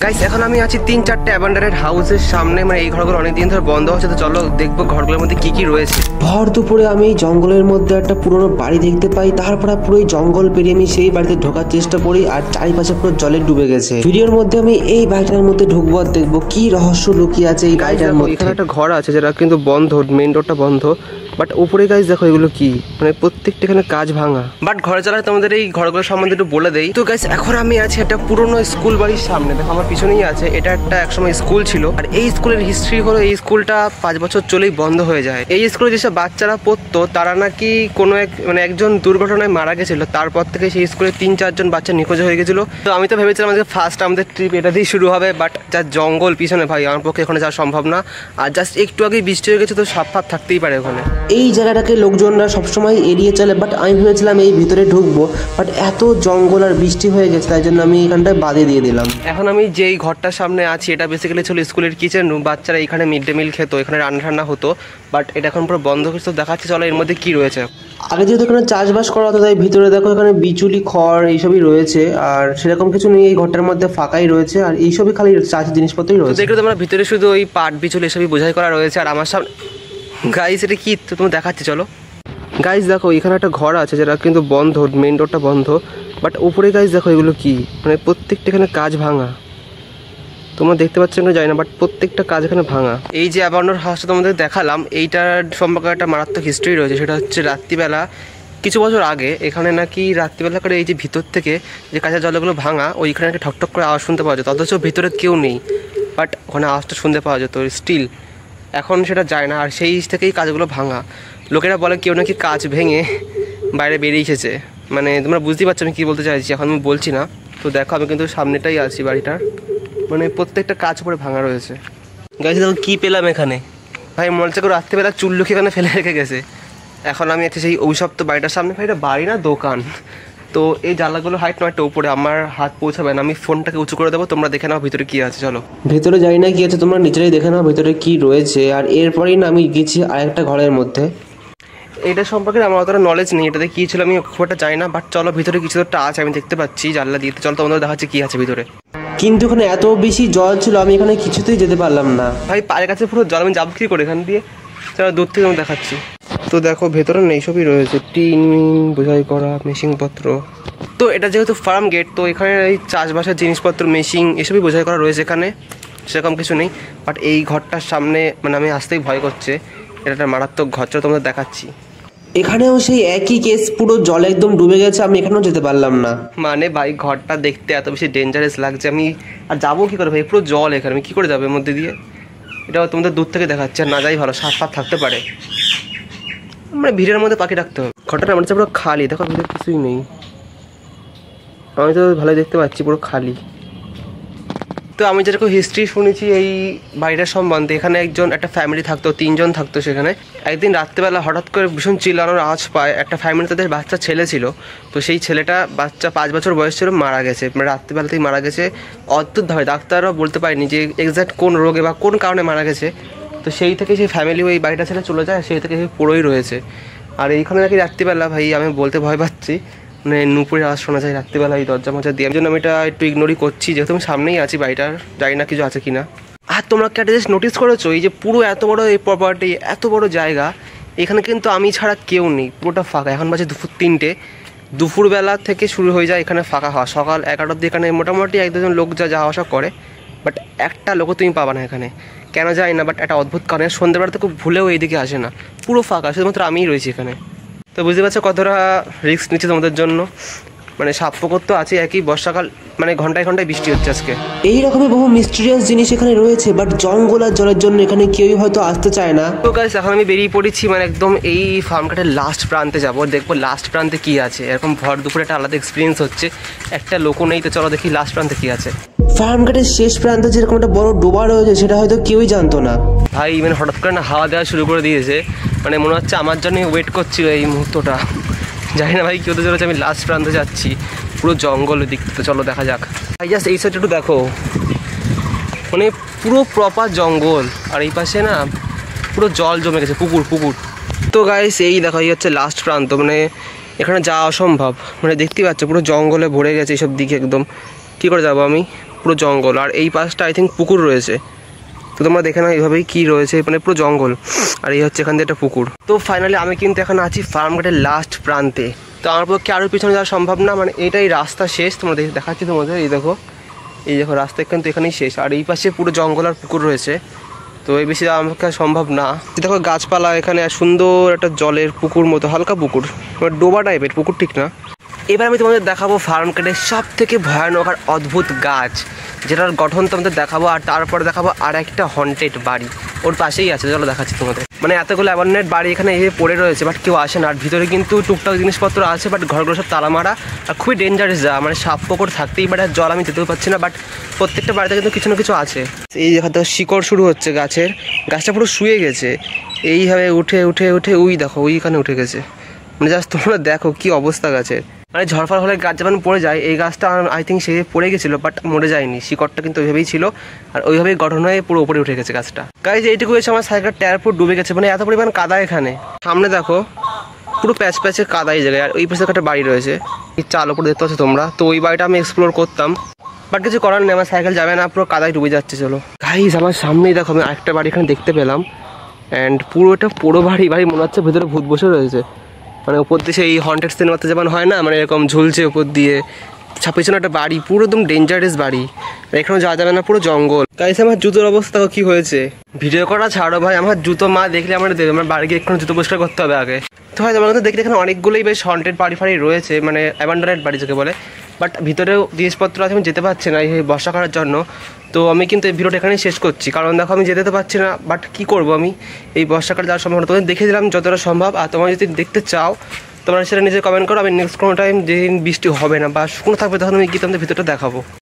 Guys এখন আমি আছি 3-4টে অ্যাবান্ডারেড হাউসের সামনে। মানে এই ঘরগুলো অনেকদিন ধরে বন্ধ হচ্ছে, তো চলো দেখবো ঘরগুলোর মধ্যে কি কি রয়েছে। ভর দুপুরে আমি জঙ্গলের মধ্যে একটা পুরোনো বাড়ি দেখতে পাই, তারপরে পুরো জঙ্গল পেরিয়ে আমি সেই বাড়িতে ঢোকার চেষ্টা করি আর চারিপাশে পুরো জলে ডুবে গেছে। ভিডিওর মধ্যে আমি এই বাড়িটার মধ্যে ঢুকবো আর দেখবো কি রহস্য লুকিয়ে আছে এই বাড়িটার মধ্যে। এখানে একটা ঘর আছে যেটা কিন্তু বন্ধ, মেইন ডোরটা বন্ধ, বাট উপরে গাইস দেখো এগুলো কি, মানে প্রত্যেকটা এখানে কাজ ভাঙা। বাট ঘরে চালায় তোমাদের এই ঘরগুলো সম্বন্ধে একটু বলে দেই। তো গাইস এখন আমি আছি একটা পুরোনো স্কুল বাড়ির সামনে, দেখো আমার পিছনেই আছে। এটা একটা একসময় স্কুল ছিল, আর এই স্কুলের হিস্ট্রি হলো এই স্কুলটা 5 বছর চলেই বন্ধ হয়ে যায়। এই স্কুলে যেসব বাচ্চারা পড়তো তারা নাকি কোনো একজন দুর্ঘটনায় মারা গেছিল, তারপর থেকে সেই স্কুলে 3-4 জন বাচ্চা নিখোঁজ হয়ে গেছিল। তো আমি তো ভেবেছিলাম আমাদের ফার্স্ট আমাদের ট্রিপ এটা দিয়ে শুরু হবে, বাট যা জঙ্গল পিছনে ভাই, আমার পক্ষে ওখানে যাওয়া সম্ভব না। আর জাস্ট একটু আগেই বৃষ্টি হয়ে গেছে, তো সাপ ফাপ থাকতেই পারে ওখানে। এই জায়গাটাকে লোকজনরা সবসময় এড়িয়ে চলে, বাট আমি ভেবেছিলাম এই ভিতরে ঢুকবো, বাট এত জঙ্গল আর বৃষ্টি হয়ে গেছে তাই জন্য আমি এখানটায় বাদে দিয়ে দিলাম। এখন আমি যেই ঘরটার সামনে আছি এটা বেসিক্যালি ছিল স্কুলের কিচেন রুম। বাচ্চারা এখানে মিড ডে মিল খেতো, এখানে রান্না ঠান্না হতো, বাট এটা এখন পুরো বন্ধ হয়েছে। দেখাচ্ছি চলো এর মধ্যে কি রয়েছে। আগে যেহেতু এখানে চাষবাস করা হতো তাই ভিতরে দেখো এখানে বিচুলি খড় এইসবই রয়েছে, আর সেরকম কিছু নেই। এই ঘরটার মধ্যে ফাঁকাই রয়েছে আর এইসবই খালি চাষের জিনিসপত্রই রয়েছে। দেখলে তোমরা ভিতরে শুধু ওই পাট বিচুলি এসবই বোঝাই করা রয়েছে। আর আমার সামনে গাইস এটা কি তো তুমি দেখাচ্ছি চলো। গাইস দেখো এখানে একটা ঘর আছে যেটা কিন্তু বন্ধ, মেইন ডোরটা বন্ধ, বাট উপরে গাইস দেখো এগুলো কি, মানে প্রত্যেকটা এখানে কাজ ভাঙা। তোমরা দেখতে পাচ্ছ না জানি না, বাট প্রত্যেকটা কাজ এখানে ভাঙা। এই যে অ্যাবান্ডন হাউসটা তোমাদের দেখালাম, এইটার সম্পর্কে একটা মারাত্মক হিস্ট্রি রয়েছে। সেটা হচ্ছে রাত্রিবেলা কিছু বছর আগে এখানে নাকি রাত্রিবেলা করে এই যে ভিতর থেকে যে কাঁচা জলগুলো ভাঙা, ওইখানে একটা ঠকঠক করে আওয়াজ শুনতে পাওয়া যেত, অথচ ভিতরে কেউ নেই, বাট ওখানে আওয়াজটা শুনতে পাওয়া যেত স্টিল। এখন সেটা যায় না, আর সেই থেকেই কাজগুলো ভাঙা। লোকেরা বলে কেউ নাকি কাজ ভেঙে বাইরে বেরিয়ে এসেছে। মানে তোমরা বুঝতেই পারছো আমি কী বলতে চাইছি, এখন আমি বলছি না। তো দেখো আমি কিন্তু সামনেটাই আছি বাড়িটার, মানে প্রত্যেকটা কাজ উপরে ভাঙা রয়েছে। গাইস দেখো কী পেলাম এখানে, ভাই মনে হচ্ছে কেউ রাত্রিবেলা চুল লুকিয়ে এখানে ফেলে রেখে গেছে। এখন আমি আছি সেই অভিশপ্ত বাড়িটার সামনে। ভাই এটা বাড়ি না দোকান। তো এই জানলাগুলো হাইট নয়টা উপরে, আমার হাত পৌঁছাবে না। আমি ফোনটাকে উঁচু করে দেবো, তোমরা দেখে নাও ভিতরে কী আছে। চলো ভেতরে যাই না কি আছে তোমরা নিজেরাই দেখে নাও ভিতরে কী রয়েছে। আর এরপরেই না আমি গেছি আরেকটা ঘরের মধ্যে। এটা সম্পর্কে আমার অতটা নলেজ নেই, এটাতে কী ছিল আমি খুব একটা জানি না, বাট চলো ভিতরে কিছু একটা আছে আমি দেখতে পাচ্ছি জানলা দিয়ে। চলো তোমাদের দেখাচ্ছি কী আছে ভিতরে। কিন্তু এখানে এত বেশি জল ছিল আমি এখানে কিছুতেই যেতে পারলাম না। ভাই পায়ের কাছে পুরো জল, আমি যাবো কী করে এখান দিয়ে। চলো দূর থেকে আমি দেখাচ্ছি। তো দেখো ভেতরে নেই সবই রয়েছে, টিন বোঝাই করা মেশিনপত্র। তো এটা যেহেতু ফার্ম গেট, তো এখানে এই চাষবাসের জিনিসপত্র মেশিন এসবই বোঝাই করা রয়েছে। এখানে সেরকম কিছু নেই, বাট এই ঘরটার সামনে মানে আমি আসতেই ভয় করছে। এটা একটা মারাত্মক ঘর, চলো তোমাদের দেখাচ্ছি। এখানেও সেই একই কেস, পুরো জলে একদম ডুবে গেছে, আমি এখানেও যেতে পারলাম না। মানে ভাই ঘরটা দেখতে এত বেশি ডেঞ্জারাস লাগছে, আমি আর যাবো কী করে ভাই, পুরো জল এখানে আমি কী করে যাবো এর মধ্যে দিয়ে। এটা তোমাদের দূর থেকে দেখাচ্ছে, আর না যাই ভালো, সাপ ফাপ থাকতে পারে, মানে ভিড়ের মধ্যে পাখি রাখতে হবে। ঘরটা আমার পুরো খালি, দেখো ভিতরে কিছুই নেই। আমি তো ভালোই দেখতে পাচ্ছি পুরো খালি। তো আমি যেরকম হিস্ট্রি শুনেছি এই বাড়িটার সম্বন্ধে, এখানে একটা ফ্যামিলি থাকতো, 3 জন থাকতো সেখানে। একদিন রাত্রেবেলা হঠাৎ করে ভীষণ চিল্লানোর আওয়াজ পায়। একটা ফ্যামিলি তাদের বাচ্চা ছেলে ছিল, তো সেই ছেলেটা বাচ্চা 5 বছর বয়স ছিল, মারা গেছে, মানে রাত্রিবেলাতেই মারা গেছে অদ্ভুতভাবে। ডাক্তাররাও বলতে পারেনি যে এক্স্যাক্ট কোন রোগে বা কোন কারণে মারা গেছে। তো সেই থেকে সেই ফ্যামিলি ওই বাড়িটা ছেড়ে চলে যায়, সেই থেকে পুরোই রয়েছে। আর এইখানে নাকি রাত্রিবেলা ভাই আমি বলতে ভয় পাচ্ছি, মানে নুপুরের আওয়াজ শোনা যায় রাত্রিবেলা এই দরজা মজা দিয়ে। জন্য আমি এটা একটু ইগনোরই করছি, যেহেতু আমি সামনেই আছি বাড়িটার, জানি না কিছু আছে কিনা। আর তোমরা একটা জিনিস নোটিস করেছো, এই যে পুরো এত বড় এই প্রপার্টি, এত বড় জায়গা, এখানে কিন্তু আমি ছাড়া কেউ নেই, পুরোটা ফাঁকা। এখন বাজে দুপুর 3টে, দুপুরবেলা থেকে শুরু হয়ে যায় এখানে ফাঁকা হওয়া। সকাল 11টার দিকে এখানে মোটামুটি 1-2 জন লোক যাওয়া আসা করে, বাট একটা লোকও তুমি পাবা না এখানে, কেন জানি না, বাট একটা অদ্ভুত কারণে সন্ধ্যেবেলাতে খুব ভুলেও এইদিকে আসে না, পুরো ফাঁকা, শুধুমাত্র আমিই রয়েছি এখানে। তো বুঝতে পারছো কতটা রিস্ক নিচ্ছে তোমাদের জন্য। মানে সাপ পোকর তো আছে একই, বর্ষাকাল মানে ঘন্টায় ঘন্টায় বৃষ্টি হচ্ছে আজকে। এই রকমের বহু মিস্টিরিয়াস জিনিস এখানে রয়েছে, বাট জঙ্গল আর জলের জন্য এখানে কেউই হয়তো আসতে চায় না। তো গাইস এখন আমি বেরিয়ে পড়েছি, মানে একদম এই ফার্ম কাটের লাস্ট প্রান্তে যাবো, দেখবো লাস্ট প্রান্তে কি আছে। এরকম ভর দুপুরে একটা আলাদা এক্সপিরিয়েন্স হচ্ছে, একটা লোকও নেই, তো চলো দেখি লাস্ট প্রান্তে কি আছে। ফার্ম কাটের শেষ প্রান্তে যেরকম একটা বড় ডোবা রয়েছে সেটা হয়তো কেউই জানতো না ভাই। মানে হঠাৎ করে না হাওয়া দেওয়া শুরু করে দিয়েছে, মানে মনে হচ্ছে আমার জন্য ওয়েট করছিল এই মুহূর্তটা। জানি না ভাই কি হতে চলেছে, আমি লাস্ট প্রান্তে যাচ্ছি, পুরো জঙ্গল দিক। তো চলো দেখা যাক। ভাই জাস্ট এই সাইডটা একটু দেখো, মানে পুরো প্রপার জঙ্গল, আর এই পাশে না পুরো জল জমে গেছে, পুকুর। তো গাইস এই দেখো এই হচ্ছে লাস্ট প্রান্ত, মানে এখানে যাওয়া অসম্ভব, মানে দেখতেই পাচ্ছ পুরো জঙ্গলে ভরে গেছে এইসব দিকে একদম। কী করে যাবো আমি, পুরো জঙ্গল, আর এই পাশটা আই থিঙ্ক পুকুর রয়েছে। তো তোমরা দেখে নাও এইভাবেই কী রয়েছে, মানে পুরো জঙ্গল, আর এই হচ্ছে এখান দিয়ে একটা পুকুর। তো ফাইনালি আমি কিন্তু এখন আছি ফার্ম গেটের লাস্ট প্রান্তে। তো আমার পক্ষে আরও পিছনে যাওয়া সম্ভব না, মানে এটাই রাস্তা শেষ। তোমরা দেখাচ্ছি তোমাদের, এই দেখো রাস্তা কিন্তু এখানেই শেষ, আর এই পাশে পুরো জঙ্গল আর পুকুর রয়েছে। তো এই বেশি আমার পক্ষে সম্ভব না। দেখো গাছপালা, এখানে সুন্দর একটা জলের পুকুর মতো, হালকা পুকুর, ডোবা টাইপের পুকুর, ঠিক না। এবার আমি তোমাদের দেখাবো ফার্ম গেটের সব থেকে ভয়ানক আর অদ্ভুত গাছ, যেটার গঠন তোমাদের দেখাবো, আর তারপর দেখাবো আর একটা হন্টেড বাড়ি ওর পাশেই আছে। চলো দেখাচ্ছি তোমাদের। মানে এতগুলো অ্যাবান্ডেন্ট বাড়ি এখানে এসে পড়ে রয়েছে, বাট কেউ আসে না। আর ভিতরে কিন্তু টুকটাক জিনিসপত্র আছে, বাট ঘরগুলো সব তালা মারা, আর খুবই ডেঞ্জারাস যা, মানে সাপ পোকর থাকতেই পারে। আর জল আমি যেতেও পারছি না, বাট প্রত্যেকটা বাড়িতে কিন্তু কিছু না কিছু আছে। এই জায়গাতে শিকড় শুরু হচ্ছে গাছের, গাছটা পুরো শুয়ে গেছে, এইভাবে উঠে উঠে উঠে ওই দেখো ওইখানে উঠে গেছে। মানে জাস্ট তোমরা দেখো কি অবস্থা গাছের। মানে ঝড়ফড় হলে গাছ যেমন পড়ে যায়, এই গাছটা আই থিঙ্ক সে পড়ে গেছিলো, বাট মরে যায়নি, শিকড়টা কিন্তু ওইভাবেই ছিল, আর ওইভাবেই গঠন হয়ে পুরো উপরে উঠে গেছে গাছটা। গাইজ এইটুকু এসে আমার সাইকেল টায়ার পুরো ডুবে গেছে, মানে এত পরিমাণ কাদা এখানে। সামনে দেখো পুরো প্যাচ প্যাচে কাদা এই জায়গায়, আর ওই পাশে একটা বাড়ি রয়েছে, এই চাল উপরে দেখতে পাচ্ছ তোমরা। তো ওই বাড়িটা আমি এক্সপ্লোর করতাম, বাট কিছু করার নেই, আমার সাইকেল যাবে না, পুরো কাদায় ডুবে যাচ্ছে। চলো গাইজ, আমার সামনেই দেখো আমি আরেকটা বাড়ি এখানে দেখতে পেলাম, অ্যান্ড পুরোটা পুরো বাড়ি মনে হচ্ছে ভেতরে ভূত বসে রয়েছে। মানে উপর দিয়ে সেই হন্টেড সিনেমাতে যেমন হয় না, মানে এরকম ঝুলছে উপর দিয়ে। পেছনে একটা বাড়ি, পুরো একদম ডেঞ্জারাস বাড়ি, এখানে যাওয়া যাবে না, পুরো জঙ্গল। গাইস আমার জুতোর অবস্থা কি হয়েছে, ভিডিও করা ছাড়ো ভাই, আমার জুতো মা দেখলে আমার দেবে, আমার বাড়ি গিয়ে একটু জুতো পরিষ্কার করতে হবে আগে। তো ভাই আমার কাছে দেখলে এখানে অনেকগুলোই বেশ হন্টেড বাড়ি ফাড়ি রয়েছে, মানে অ্যাবান্ডনেড বাড়ি যাকে বলে, বাট ভিতরেও জিনিসপত্র আছে, আমি যেতে পারছি না এই বর্ষা করার জন্য। তো আমি কিন্তু এই ভিডিওটা এখানেই শেষ করছি, কারণ দেখো আমি যেতে তো পারছি না, বাট কী করবো আমি, এই বর্ষাকাল যাওয়ার সম্ভাবনা তোমাদের দেখে দিলাম যতটা সম্ভব। আর তোমরা যদি দেখতে চাও তোমরা সেটা নিজে কমেন্ট করো, আমি নেক্সট কোনো টাইম যেদিন বৃষ্টি হবে না বা শুকনো থাকবে তখন আমি গিয়ে তোমাদের ভিতরটা দেখাবো।